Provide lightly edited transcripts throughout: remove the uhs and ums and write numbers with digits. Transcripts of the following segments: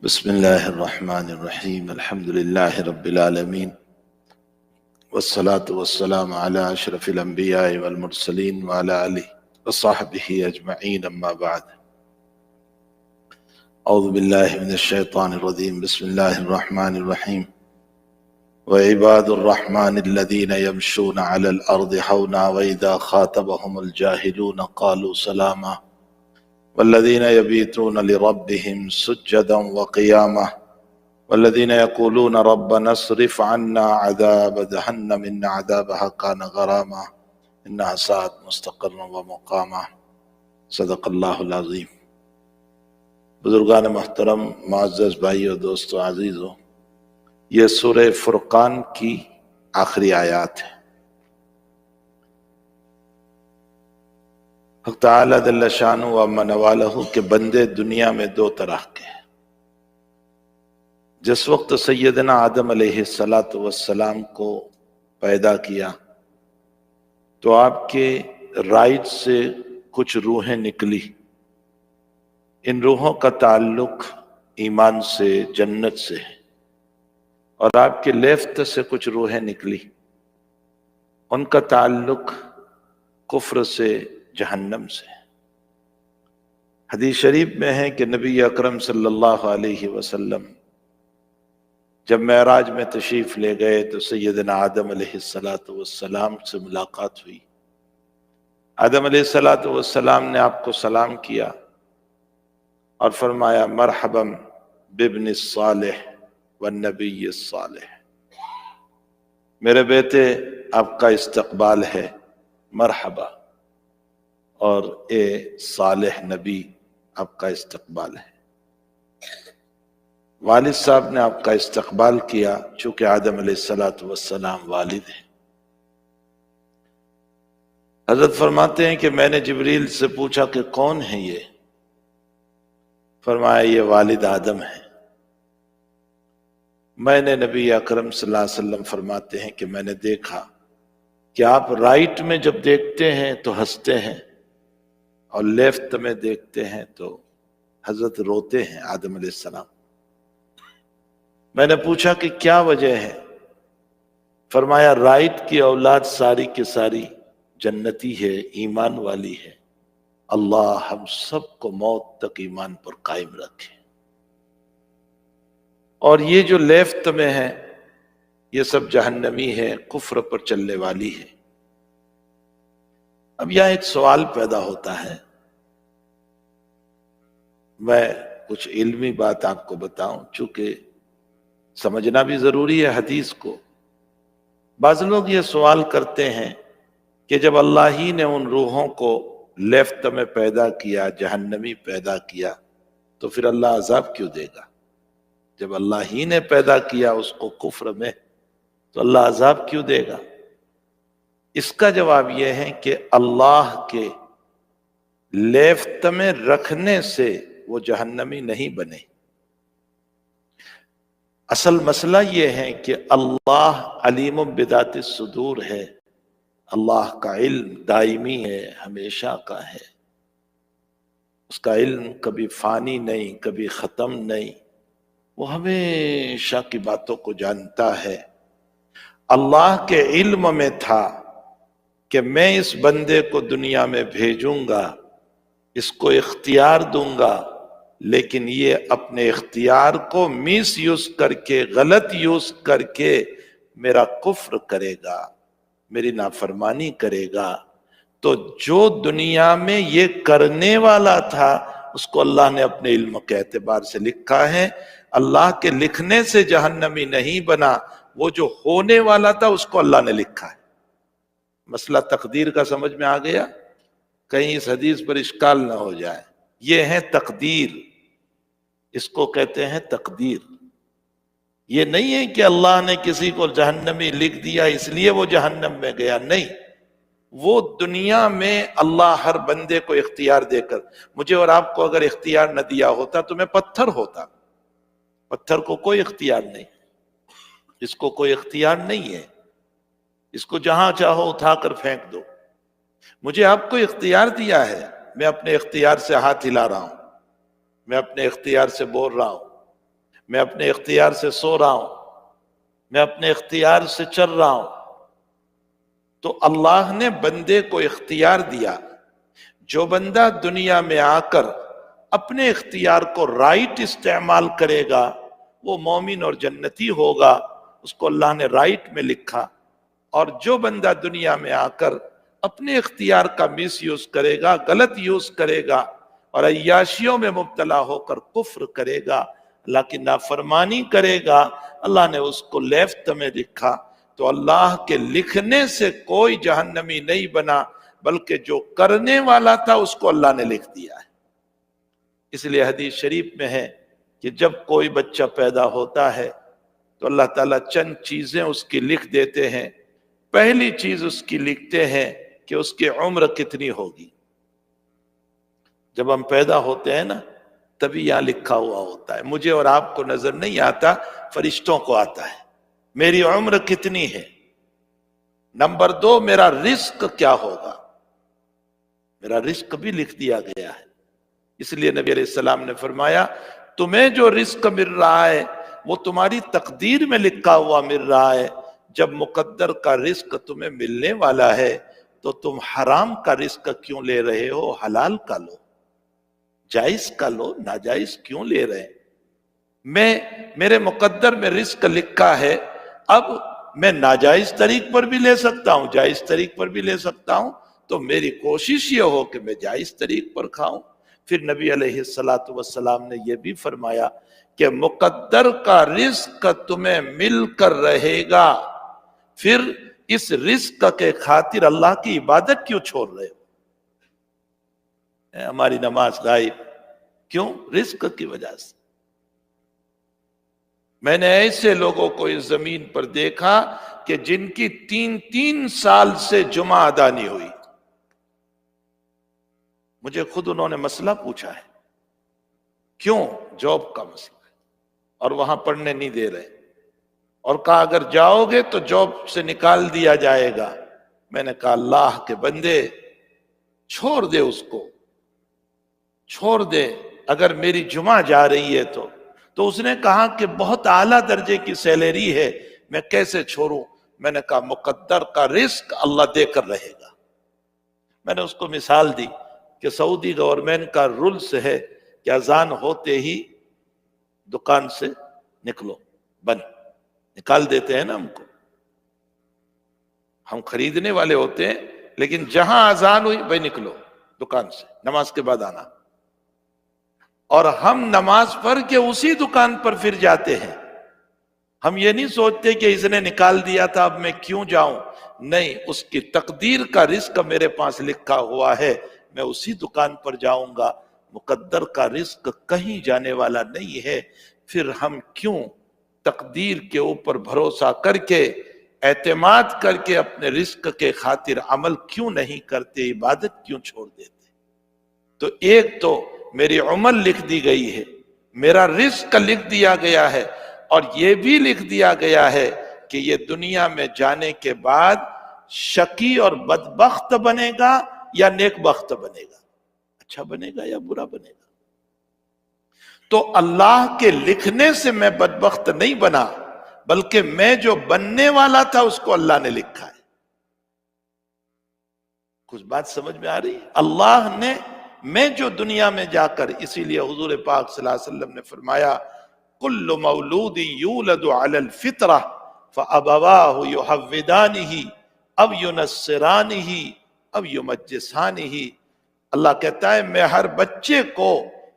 بسم الله الرحمن الرحيم الحمد لله رب العالمين والصلاة والسلام على أشرف الأنبياء والمرسلين وعلى آله وصحبه أجمعين أما بعد أعوذ بالله من الشيطان الرجيم بسم الله الرحمن الرحيم وعباد الرحمن الذين يمشون على الأرض حونا وإذا خاطبهم الجاهلون قالوا سلاما والذين يبيتون لربهم سجدا وقياما والذين يقولون ربنا اصرف عنا عذاب جهنم إن عذابها كان غراما إنها ساءت مستقرا ومقاما صدق اللہ العظیم۔ بزرگان محترم، معزز بھائیو، دوستو، عزیزو، یہ سورہ فرقان کی آخری آیات ہے۔ حق تعالی جل شانہ و من والہ کے بندے دنیا میں دو طرح کے ہیں۔ جس وقت سیدنا آدم علیہ السلام کو پیدا کیا تو آپ کے رائٹ سے کچھ روحیں نکلی۔ ان روحوں کا تعلق ایمان سے، جنت سے ہے، اور آپ کے لیفٹ سے کچھ روحیں نکلی، ان کا تعلق کفر سے، جہنم سے۔ حدیث شریف میں ہے کہ نبی اکرم صلی اللہ علیہ وسلم جب معراج میں تشریف لے گئے تو سیدنا آدم علیہ السلام سے ملاقات ہوئی۔ آدم علیہ السلام نے آپ کو سلام کیا اور فرمایا مرحبا بابن الصالح والنبی الصالح، میرے بیٹے آپ کا استقبال ہے، مرحبا، اور اے صالح نبی آپ کا استقبال ہے۔ والد صاحب نے آپ کا استقبال کیا، چونکہ آدم علیہ السلام والد ہیں۔ حضرت فرماتے ہیں کہ میں نے جبریل سے پوچھا کہ کون ہے یہ؟ فرمایا یہ والد آدم ہے۔ میں نے نبی اکرم صلی اللہ علیہ وسلم فرماتے ہیں کہ میں نے دیکھا کہ آپ رائٹ میں جب دیکھتے ہیں تو ہنستے ہیں اور لیفٹ میں دیکھتے ہیں تو حضرت روتے ہیں آدم علیہ السلام۔ میں نے پوچھا کہ کیا وجہ ہے؟ فرمایا رائٹ کی اولاد ساری کی ساری جنتی ہے، ایمان والی ہے، اللہ ہم سب کو موت تک ایمان پر قائم رکھے، اور یہ جو لیفٹ میں ہے یہ سب جہنمی ہے، کفر پر چلنے والی ہے۔ اب یہاں ایک سوال پیدا ہوتا ہے، میں کچھ علمی بات آپ کو بتاؤں چونکہ سمجھنا بھی ضروری ہے حدیث کو۔ بعض لوگ یہ سوال کرتے ہیں کہ جب اللہ ہی نے ان روحوں کو لیفٹ میں پیدا کیا، جہنمی پیدا کیا، تو پھر اللہ عذاب کیوں دے گا؟ جب اللہ ہی نے پیدا کیا اس کو کفر میں تو اللہ عذاب کیوں دے گا؟ اس کا جواب یہ ہے کہ اللہ کے لیفٹ میں رکھنے سے وہ جہنمی نہیں بنے۔ اصل مسئلہ یہ ہے کہ اللہ علیم بذات الصدور ہے، اللہ کا علم دائمی ہے، ہمیشہ کا ہے، اس کا علم کبھی فانی نہیں، کبھی ختم نہیں، وہ ہمیشہ کی باتوں کو جانتا ہے۔ اللہ کے علم میں تھا کہ میں اس بندے کو دنیا میں بھیجوں گا، اس کو اختیار دوں گا، لیکن یہ اپنے اختیار کو میس یوز کر کے، غلط یوز کر کے میرا کفر کرے گا، میری نافرمانی کرے گا۔ تو جو دنیا میں یہ کرنے والا تھا اس کو اللہ نے اپنے علم کے اعتبار سے لکھا ہے۔ اللہ کے لکھنے سے جہنمی نہیں بنا، وہ جو ہونے والا تھا اس کو اللہ نے لکھا ہے۔ مسئلہ تقدیر کا سمجھ میں آ گیا؟ کہیں اس حدیث پر اشکال نہ ہو جائے۔ یہ ہے تقدیر، اس کو کہتے ہیں تقدیر۔ یہ نہیں ہے کہ اللہ نے کسی کو جہنمی لکھ دیا اس لیے وہ جہنم میں گیا، نہیں، وہ دنیا میں اللہ ہر بندے کو اختیار دے کر، مجھے اور آپ کو اگر اختیار نہ دیا ہوتا تو میں پتھر ہوتا۔ پتھر کو کوئی اختیار نہیں، اس کو کوئی اختیار نہیں ہے، اس کو جہاں چاہو اٹھا کر پھینک دو۔ مجھے آپ کو اختیار دیا ہے، میں اپنے اختیار سے ہاتھ ہلا رہا ہوں، میں اپنے اختیار سے بول رہا ہوں، میں اپنے اختیار سے سو رہا ہوں، میں اپنے اختیار سے چل رہا ہوں، تو اللہ نے بندے کو اختیار دیا۔ جو بندہ دنیا میں آ کر اپنے اختیار کو رائٹ استعمال کرے گا وہ مومن اور جنتی ہوگا، اس کو اللہ نے رائٹ میں لکھا۔ اور جو بندہ دنیا میں آ کر اپنے اختیار کا مس یوز کرے گا، غلط یوز کرے گا اور عیاشیوں میں مبتلا ہو کر کفر کرے گا، اللہ کی نافرمانی کرے گا، اللہ نے اس کو لیفٹ میں لکھا۔ تو اللہ کے لکھنے سے کوئی جہنمی نہیں بنا، بلکہ جو کرنے والا تھا اس کو اللہ نے لکھ دیا ہے۔ اس لیے حدیث شریف میں ہے کہ جب کوئی بچہ پیدا ہوتا ہے تو اللہ تعالیٰ چند چیزیں اس کی لکھ دیتے ہیں۔ پہلی چیز اس کی لکھتے ہیں کہ اس کی عمر کتنی ہوگی۔ جب ہم پیدا ہوتے ہیں نا تبھی یہاں لکھا ہوا ہوتا ہے، مجھے اور آپ کو نظر نہیں آتا، فرشتوں کو آتا ہے۔ میری عمر کتنی ہے؟ نمبر 2، میرا رزق کیا ہوگا؟ میرا رزق بھی لکھ دیا گیا ہے۔ اس لیے نبی علیہ السلام نے فرمایا تمہیں جو رزق مل رہا ہے وہ تمہاری تقدیر میں لکھا ہوا مل رہا ہے۔ جب مقدر کا رزق تمہیں ملنے والا ہے تو تم حرام کا رزق کیوں لے رہے ہو؟ حلال کا لو، جائز کا لو، ناجائز کیوں لے رہے ہیں؟ میرے مقدر میں رزق لکھا ہے، اب میں ناجائز طریق پر بھی لے سکتا ہوں، جائز طریق پر بھی لے سکتا ہوں، تو میری کوشش یہ ہو کہ میں جائز طریق پر کھاؤں۔ پھر نبی علیہ السلام نے یہ بھی فرمایا کہ مقدر کا رزق تمہیں مل کر رہے گا، پھر اس رزق کے خاطر اللہ کی عبادت کیوں چھوڑ رہے ہو؟ ہماری نماز غائب کیوں؟ رزق کی وجہ سے۔ میں نے ایسے لوگوں کو اس زمین پر دیکھا کہ جن کی 3 سال سے جمعہ ادا نہیں ہوئی۔ مجھے خود انہوں نے مسئلہ پوچھا ہے، کیوں؟ جاب کا مسئلہ ہے اور وہاں پڑھنے نہیں دے رہے، اور کہا اگر جاؤ گے تو جاب سے نکال دیا جائے گا۔ میں نے کہا اللہ کے بندے چھوڑ دے، اس کو چھوڑ دے، اگر میری جمعہ جا رہی ہے تو اس نے کہا کہ بہت اعلیٰ درجے کی سیلری ہے، میں کیسے چھوڑوں؟ میں نے کہا مقدر کا رزق اللہ دے کر رہے گا۔ میں نے اس کو مثال دی کہ سعودی گورنمنٹ کا رولز ہے کہ اذان ہوتے ہی دکان سے نکلو، بند نکال دیتے ہیں نا ہم کو، ہم خریدنے والے ہوتے ہیں، لیکن جہاں اذان ہوئی بھائی نکلو دکان سے، نماز کے بعد آنا۔ اور ہم نماز پڑھ کے اسی دکان پر پھر جاتے ہیں، ہم یہ نہیں سوچتے کہ اس نے نکال دیا تھا اب میں کیوں جاؤں، نہیں، اس کی تقدیر کا رزق میرے پاس لکھا ہوا ہے، میں اسی دکان پر جاؤں گا۔ مقدر کا رزق کہیں جانے والا نہیں ہے، پھر ہم کیوں تقدیر کے اوپر بھروسہ کر کے، اعتماد کر کے اپنے رزق کے خاطر عمل کیوں نہیں کرتے، عبادت کیوں چھوڑ دیتے؟ تو ایک تو میری عمر لکھ دی گئی ہے، میرا رزق لکھ دیا گیا ہے، اور یہ بھی لکھ دیا گیا ہے کہ یہ دنیا میں جانے کے بعد شقی اور بدبخت بنے گا یا نیک بخت بنے گا، اچھا بنے گا یا برا بنے گا۔ تو اللہ کے لکھنے سے میں بدبخت نہیں بنا، بلکہ میں جو بننے والا تھا اس کو اللہ نے لکھا ہے۔ کچھ بات سمجھ میں آ رہی ہے؟ اللہ نے، میں جو دنیا میں جا کر، اسی لیے حضور پاک صلی اللہ علیہ وسلم نے فرمایا کل مولود یولد علی الفطرہ فابواہ یحودانہ او ینصرانہ او یمجسانہ۔ اللہ کہتا ہے میں ہر بچے کو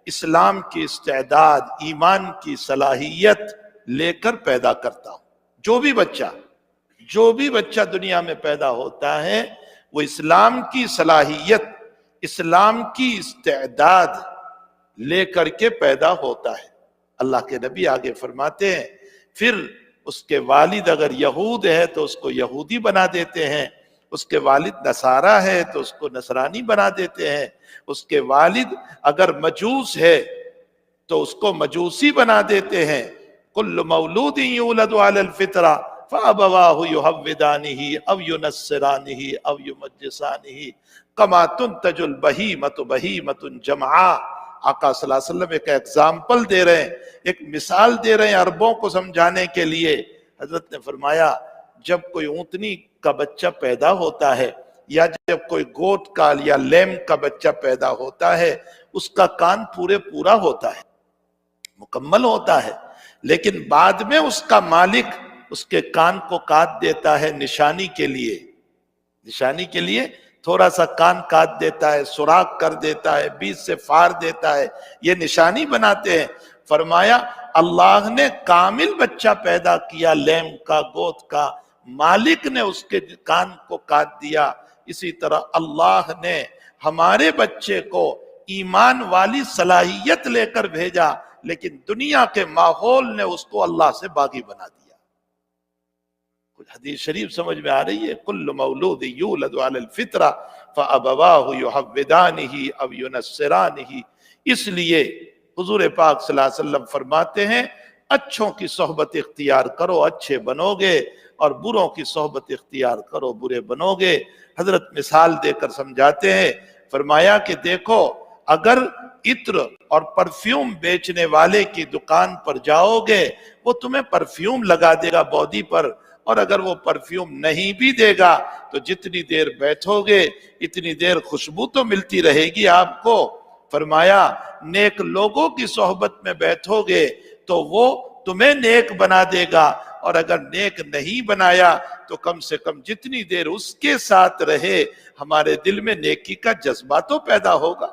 اسلام کی استعداد، ایمان کی صلاحیت لے کر پیدا کرتا ہوں۔ جو بھی بچہ دنیا میں پیدا ہوتا ہے وہ اسلام کی صلاحیت، اسلام کی استعداد لے کر کے پیدا ہوتا ہے۔ اللہ کے نبی آگے فرماتے ہیں پھر اس کے والد اگر یہود ہے تو اس کو یہودی بنا دیتے ہیں، اس کے والد نصارہ ہے تو اس کو نصرانی بنا دیتے ہیں، اس کے والد اگر مجوس ہے تو اس کو مجوسی بنا دیتے ہیں۔ کل مولود یولد علی الفطرہ فابواہ یحودانہ او ینصرانہ او یمجسانہ کما تنتج البہیمۃ بہیمۃ جمعاء۔ آقا صلی اللہ علیہ وسلم ایک ایگزامپل دے رہے ہیں، ایک مثال دے رہے ہیں عربوں کو سمجھانے کے لیے۔ حضرت نے فرمایا جب کوئی اونٹنی کا بچہ پیدا ہوتا ہے یا جب کوئی گوٹ کا یا لیم کا بچہ پیدا ہوتا ہے، اس کا کان پورا ہوتا ہے، مکمل ہوتا ہے، لیکن بعد میں اس کا مالک اس کے کان کو کاٹ دیتا ہے نشانی کے لیے تھوڑا سا کان کاٹ دیتا ہے، سوراخ کر دیتا ہے، بیچ سے پھاڑ دیتا ہے، یہ نشانی بناتے ہیں۔ فرمایا اللہ نے کامل بچہ پیدا کیا، لیم کا، گوت کا، مالک نے اس کے کان کو کاٹ دیا۔ اسی طرح اللہ نے ہمارے بچے کو ایمان والی صلاحیت لے کر بھیجا، لیکن دنیا کے ماحول نے اس کو اللہ سے باغی بنا دیا۔ کچھ حدیث شریف سمجھ میں آ رہی ہے؟ کل مولود یولد علی الفطرہ فابواہ یحودانہ او ینصرانہ۔ اس لیے حضور پاک صلی اللہ علیہ وسلم فرماتے ہیں اچھوں کی صحبت اختیار کرو اچھے بنو گے، اور بروں کی صحبت اختیار کرو برے بنو گے۔ حضرت مثال دے کر سمجھاتے ہیں، فرمایا کہ دیکھو اگر عطر اور پرفیوم بیچنے والے کی دکان پر جاؤ گے، وہ تمہیں پرفیوم لگا دے گا باڈی پر، اور اگر وہ پرفیوم نہیں بھی دے گا تو جتنی دیر بیٹھو گے اتنی دیر خوشبو تو ملتی رہے گی آپ کو۔ فرمایا نیک لوگوں کی صحبت میں بیٹھو گے تو وہ تمہیں نیک بنا دے گا، اور اگر نیک نہیں بنایا تو کم سے کم جتنی دیر اس کے ساتھ رہے ہمارے دل میں نیکی کا جذبہ تو پیدا ہوگا۔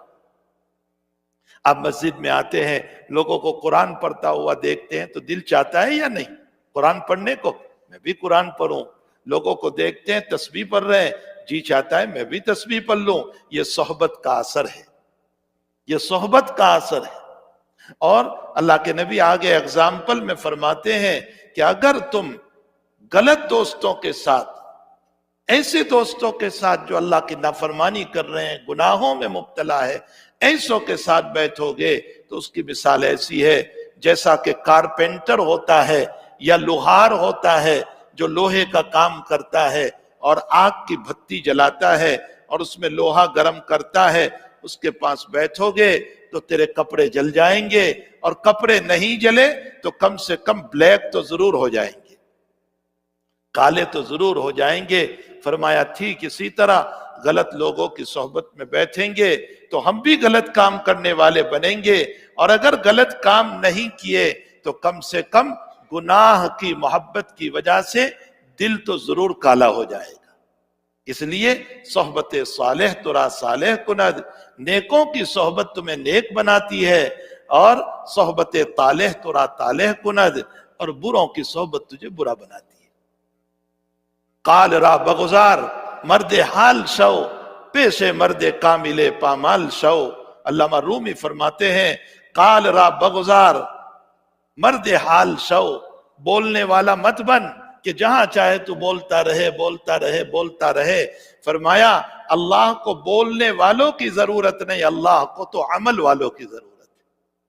آپ مسجد میں آتے ہیں، لوگوں کو قرآن پڑھتا ہوا دیکھتے ہیں تو دل چاہتا ہے یا نہیں قرآن پڑھنے کو؟ میں بھی قرآن پڑھوں۔ لوگوں کو دیکھتے ہیں تسبیح پڑھ رہے ہیں، جی چاہتا ہے میں بھی تسبیح پڑھ لوں۔ یہ صحبت کا اثر ہے، یہ صحبت کا اثر ہے۔ اور اللہ کے نبی آگے اگزامپل میں فرماتے ہیں کہ اگر تم غلط دوستوں کے ساتھ، ایسے دوستوں کے ساتھ جو اللہ کی نافرمانی کر رہے ہیں، گناہوں میں مبتلا ہے، ایسوں کے ساتھ بیٹھو گے تو اس کی مثال ایسی ہے جیسا کہ کارپینٹر ہوتا ہے یا لوہار ہوتا ہے جو لوہے کا کام کرتا ہے اور آگ کی بھتی جلاتا ہے اور اس میں لوہا گرم کرتا ہے، اس کے پاس بیٹھو گے تو تیرے کپڑے جل جائیں گے، اور کپڑے نہیں جلے تو کم سے کم بلیک تو ضرور ہو جائیں گے، کالے تو ضرور ہو جائیں گے۔ فرمایا ٹھیک اسی طرح غلط لوگوں کی صحبت میں بیٹھیں گے تو ہم بھی غلط کام کرنے والے بنیں گے، اور اگر غلط کام نہیں کیے تو کم سے کم گناہ کی محبت کی وجہ سے دل تو ضرور کالا ہو جائے گا۔ اس لیے صحبت صالح ترا صالح کند، نیکوں کی صحبت تمہیں نیک بناتی ہے، اور صحبت طالح ترا طالح کند، اور بروں کی صحبت تجھے برا بناتی ہے۔ قال را بغزار مرد حال شو، پیش مرد کامل پامال شو۔ علامہ رومی فرماتے ہیں قال را بغزار مرد حال شو، بولنے والا مت بن کہ جہاں چاہے تو بولتا رہے بولتا رہے بولتا رہے۔ فرمایا اللہ کو بولنے والوں کی ضرورت نہیں، اللہ کو تو عمل والوں کی ضرورت ہے،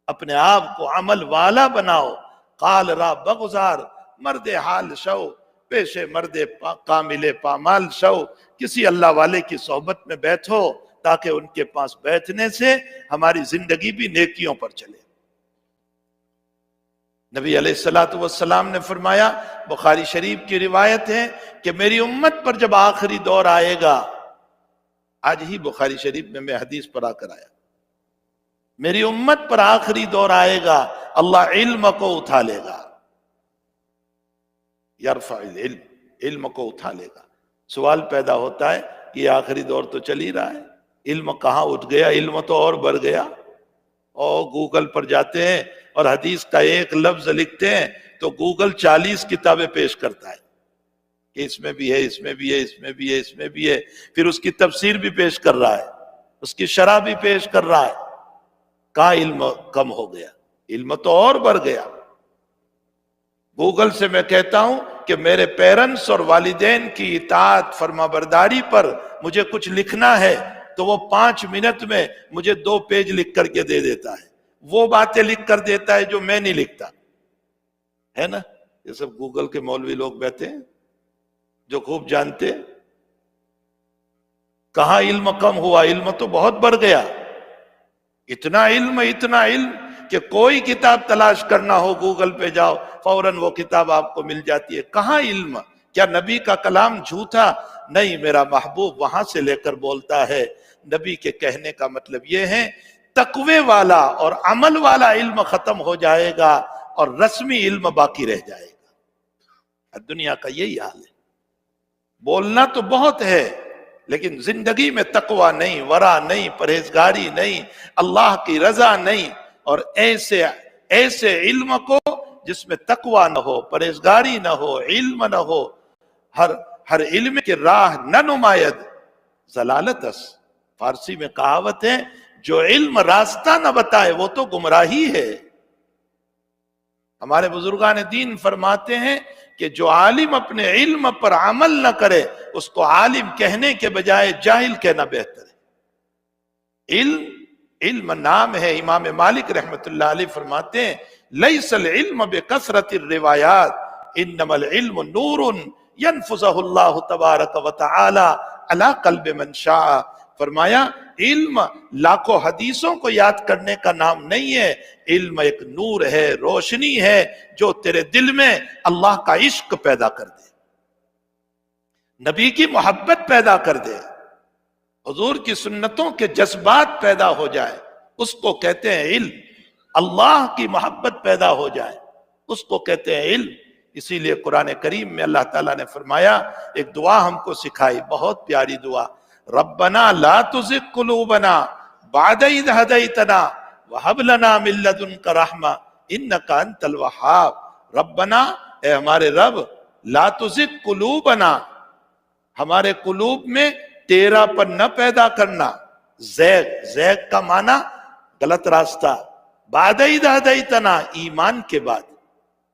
اپنے آپ کو عمل والا بناؤ۔ قال را بغزار مرد حال شو، پیش مرد کامل پامال شو۔ کسی اللہ والے کی صحبت میں بیٹھو تاکہ ان کے پاس بیٹھنے سے ہماری زندگی بھی نیکیوں پر چلے۔ نبی علیہ السلام نے فرمایا، بخاری شریف کی روایت ہے کہ میری امت پر جب آخری دور آئے گا، آج ہی بخاری شریف میں حدیث پڑھا کر آیا، میری امت پر آخری دور آئے گا، اللہ علم کو اٹھا لے گا، یرفع العلم، علم کو اٹھا لے گا۔ سوال پیدا ہوتا ہے یہ آخری دور تو چل ہی رہا ہے، علم کہاں اٹھ گیا؟ علم تو اور بڑھ گیا۔ اور گوگل پر جاتے ہیں اور حدیث کا ایک لفظ لکھتے ہیں تو گوگل 40 کتابیں پیش کرتا ہے کہ اس میں بھی ہے، اس میں بھی ہے، اس میں بھی ہے، اس میں بھی ہے، پھر اس کی تفسیر بھی پیش کر رہا ہے، اس کی شرح بھی پیش کر رہا ہے۔ کہاں علم کم ہو گیا؟ علم تو اور بڑھ گیا۔ گوگل سے میں کہتا ہوں کہ میرے پیرنٹس اور والدین کی اطاعت فرما برداری پر مجھے کچھ لکھنا ہے تو وہ 5 منٹ میں مجھے 2 پیج لکھ کر کے دے دیتا ہے، وہ باتیں لکھ کر دیتا ہے جو میں نہیں لکھتا، ہے نا؟ یہ سب گوگل کے مولوی لوگ بیٹھے ہیں جو خوب جانتے ہیں۔ کہاں علم کم ہوا؟ علم تو بہت بڑھ گیا، اتنا علم کہ کوئی کتاب تلاش کرنا ہو گوگل پہ جاؤ فوراً وہ کتاب آپ کو مل جاتی ہے۔ کہاں علم؟ کیا نبی کا کلام جھوٹا؟ نہیں، میرا محبوب وہاں سے لے کر بولتا ہے۔ نبی کے کہنے کا مطلب یہ ہے تقوی والا اور عمل والا علم ختم ہو جائے گا اور رسمی علم باقی رہ جائے گا۔ دنیا کا یہی حال ہے، بولنا تو بہت ہے لیکن زندگی میں تقوی نہیں، ورع نہیں، پرہیزگاری نہیں، اللہ کی رضا نہیں، اور ایسے علم کو جس میں تقوی نہ ہو، پرہیزگاری نہ ہو، علم نہ ہو، ہر علم کی راہ نہ نماید ضلالت اس۔ فارسی میں کہاوت ہے جو علم راستہ نہ بتائے وہ تو گمراہی ہے۔ ہمارے بزرگان دین فرماتے ہیں کہ جو عالم اپنے علم پر عمل نہ کرے اس کو عالم کہنے کے بجائے جاہل کہنا بہتر ہے۔ علم نام ہے۔ امام مالک رحمت اللہ علیہ فرماتے ہیں لیس العلم بکثرت الروایات انما العلم نور ینفذہ اللہ تبارک و تعالی علی قلب من شاء۔ فرمایا علم لاکھوں حدیثوں کو یاد کرنے کا نام نہیں ہے، علم ایک نور ہے، روشنی ہے جو تیرے دل میں اللہ کا عشق پیدا کر دے، نبی کی محبت پیدا کر دے، حضور کی سنتوں کے جذبات پیدا ہو جائے، اس کو کہتے ہیں علم۔ اللہ کی محبت پیدا ہو جائے اس کو کہتے ہیں علم۔ اسی لیے قرآن کریم میں اللہ تعالیٰ نے فرمایا، ایک دعا ہم کو سکھائی، بہت پیاری دعا، ربنا لا تزغ قلوبنا بعد اذ ہدیتنا وہب لنا من لدنک رحمہ انک انت الوہاب۔ ربنا، اے ہمارے رب، لا تزغ قلوبنا، ہمارے قلوب میں تیرا پن نہ پیدا کرنا، زیغ کا معنی غلط راستہ، بعد اذ ہدیتنا، ایمان کے بعد،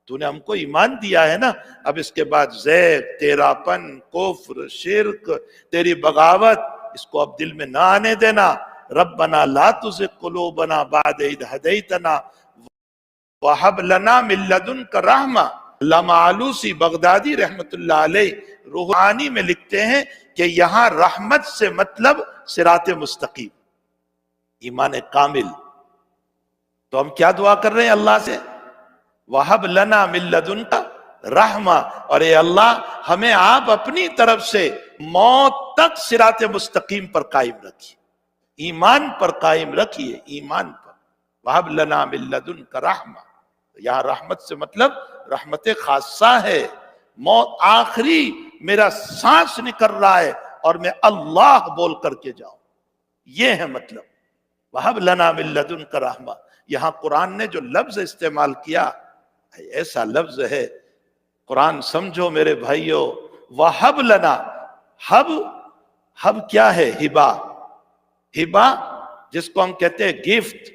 تو نے ہم کو ایمان دیا ہے نا، اب اس کے بعد زیغ، تیرا پن، کفر، شرک، تیری بغاوت، اس کو اب دل میں نہ آنے دینا۔ ربنا لا تزغ قلوبنا بعد اذ ہدیتنا وہب لنا من لدنک رحمہ۔ علامہ آلوسی بغدادی رحمت اللہ علیہ روح المعانی میں لکھتے ہیں کہ یہاں رحمت سے مطلب صراط مستقیم، ایمان کامل۔ تو ہم کیا دعا کر رہے ہیں اللہ سے؟ وَهَبْ لَنَا مِن لَدُنْكَ رحمہ، اور اے اللہ ہمیں آپ اپنی طرف سے موت تک صراط مستقیم پر قائم رکھیے، ایمان پر قائم رکھیے، ایمان پر۔ وَهَبْ لَنَا مِن لَدُنْكَ رحمہ، یہاں رحمت سے مطلب رحمت خاصہ ہے، موت آخری میرا سانس نکل رہا ہے اور میں اللہ بول کر کے جاؤں، یہ ہے مطلب وَهَبْ لَنَا مِن لَدُنْكَ رحمہ۔ یہاں قرآن نے جو لفظ استعمال کیا ایسا لفظ ہے، قرآن سمجھو میرے بھائیو، وَهَبْ لَنَا، ہب کیا ہے؟ ہبا جس کو ہم کہتے ہیں گفٹ،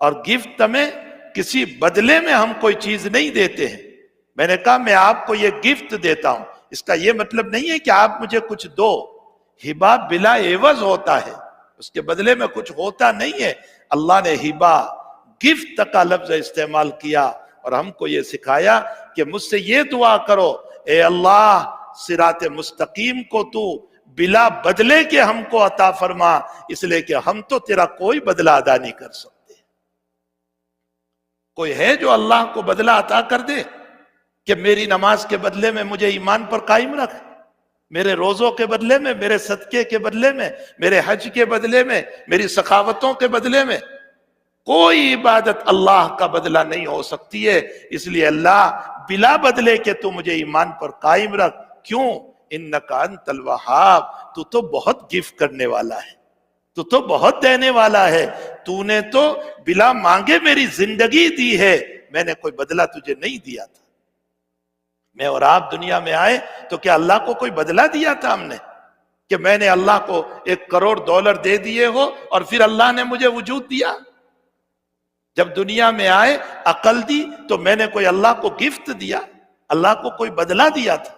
اور گفٹ میں کسی بدلے میں ہم کوئی چیز نہیں دیتے ہیں۔ میں نے کہا میں آپ کو یہ گفٹ دیتا ہوں، اس کا یہ مطلب نہیں ہے کہ آپ مجھے کچھ دو، ہبا بلا عوض ہوتا ہے، اس کے بدلے میں کچھ ہوتا نہیں ہے۔ اللہ نے ہبا، گفٹ کا لفظ استعمال کیا اور ہم کو یہ سکھایا کہ مجھ سے یہ دعا کرو، اے اللہ صراط مستقیم کو تو بلا بدلے کے ہم کو عطا فرما، اس لیے کہ ہم تو تیرا کوئی بدلہ ادا نہیں کر سکتے۔ کوئی ہے جو اللہ کو بدلہ عطا کر دے کہ میری نماز کے بدلے میں مجھے ایمان پر قائم رکھ، میرے روزوں کے بدلے میں، میرے صدقے کے بدلے میں، میرے حج کے بدلے میں، میری سخاوتوں کے بدلے میں؟ کوئی عبادت اللہ کا بدلہ نہیں ہو سکتی ہے، اس لیے اللہ بلا بدلے کے تو مجھے ایمان پر قائم رکھ۔ کیوں؟ انک انت الوہاب، تو بہت گفٹ کرنے والا ہے، تو بہت دینے والا ہے، تو نے تو بلا مانگے میری زندگی دی ہے، میں نے کوئی بدلہ تجھے نہیں دیا تھا۔ میں اور آپ دنیا میں آئے تو کیا اللہ کو کوئی بدلہ دیا تھا ہم نے؟ کہ میں نے اللہ کو $1 کروڑ دے دیے ہو اور پھر اللہ نے مجھے وجود دیا؟ جب دنیا میں آئے عقل دی تو میں نے کوئی اللہ کو گفٹ دیا؟ اللہ کو کوئی بدلہ دیا تھا؟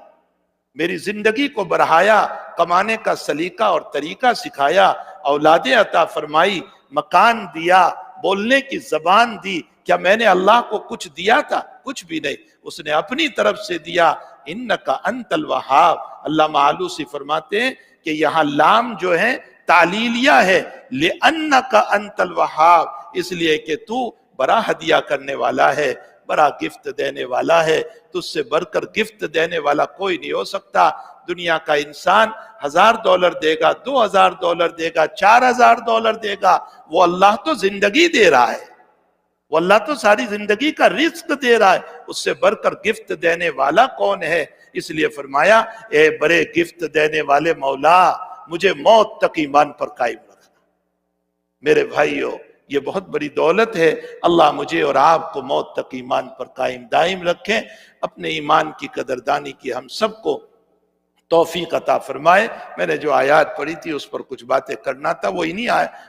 میری زندگی کو بڑھایا، کمانے کا سلیقہ اور طریقہ سکھایا، اولادیں عطا فرمائی، مکان دیا، بولنے کی زبان دی، کیا میں نے اللہ کو کچھ دیا تھا؟ کچھ بھی نہیں، اس نے اپنی طرف سے دیا۔ انک انت الوہاب۔ علامہ آلوسی فرماتے ہیں کہ یہاں لام جو ہے تعلیلیہ ہے، لِأَنَّكَ أَنْتَ الْوَهَّابُ، اس لیے کہ تو بڑا ہدیہ کرنے والا ہے، بڑا گفٹ دینے والا ہے، تجھ سے بڑھ کر گفٹ دینے والا کوئی نہیں ہو سکتا۔ دنیا کا انسان $1000 دے گا، $2000 دے گا، $4000 دے گا، وہ اللہ تو زندگی دے رہا ہے، وہ اللہ تو ساری زندگی کا رزق دے رہا ہے، اس سے بڑھ کر گفٹ دینے والا کون ہے؟ اس لیے فرمایا اے بڑے گفٹ دینے والے مولا، مجھے موت تک ایمان پر قائم رکھنا۔ میرے بھائیو، یہ بہت بڑی دولت ہے، اللہ مجھے اور آپ کو موت تک ایمان پر قائم دائم رکھیں، اپنے ایمان کی قدردانی کی ہم سب کو توفیق عطا فرمائے۔ میں نے جو آیات پڑھی تھی اس پر کچھ باتیں کرنا تھا، وہ انہی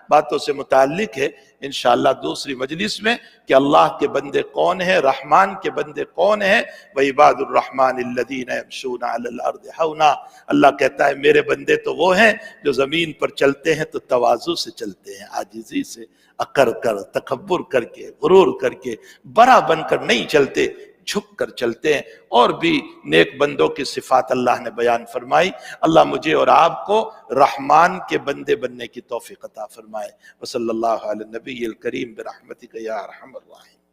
باتوں سے متعلق ہے، انشاءاللہ دوسری مجلس میں، کہ اللہ کے بندے کون ہیں، رحمان کے بندے کون ہیں۔ وَعِبَادُ الرَّحْمَنِ الَّذِينَ يَمْشُونَ عَلَى الْأَرْضِ حَوْنًا، اللہ کہتا ہے میرے بندے تو وہ ہیں جو زمین پر چلتے ہیں تو تواضع سے چلتے ہیں، عاجزی سے، اکڑ کر، تکبر کر کے، غرور کر کے، بڑا بن کر نہیں چلتے، جھک کر چلتے ہیں۔ اور بھی نیک بندوں کی صفات اللہ نے بیان فرمائی۔ اللہ مجھے اور آپ کو رحمان کے بندے بننے کی توفیق عطا فرمائے۔ وصلی اللہ علی النبی الکریم برحمتک یا ارحم الراحمین۔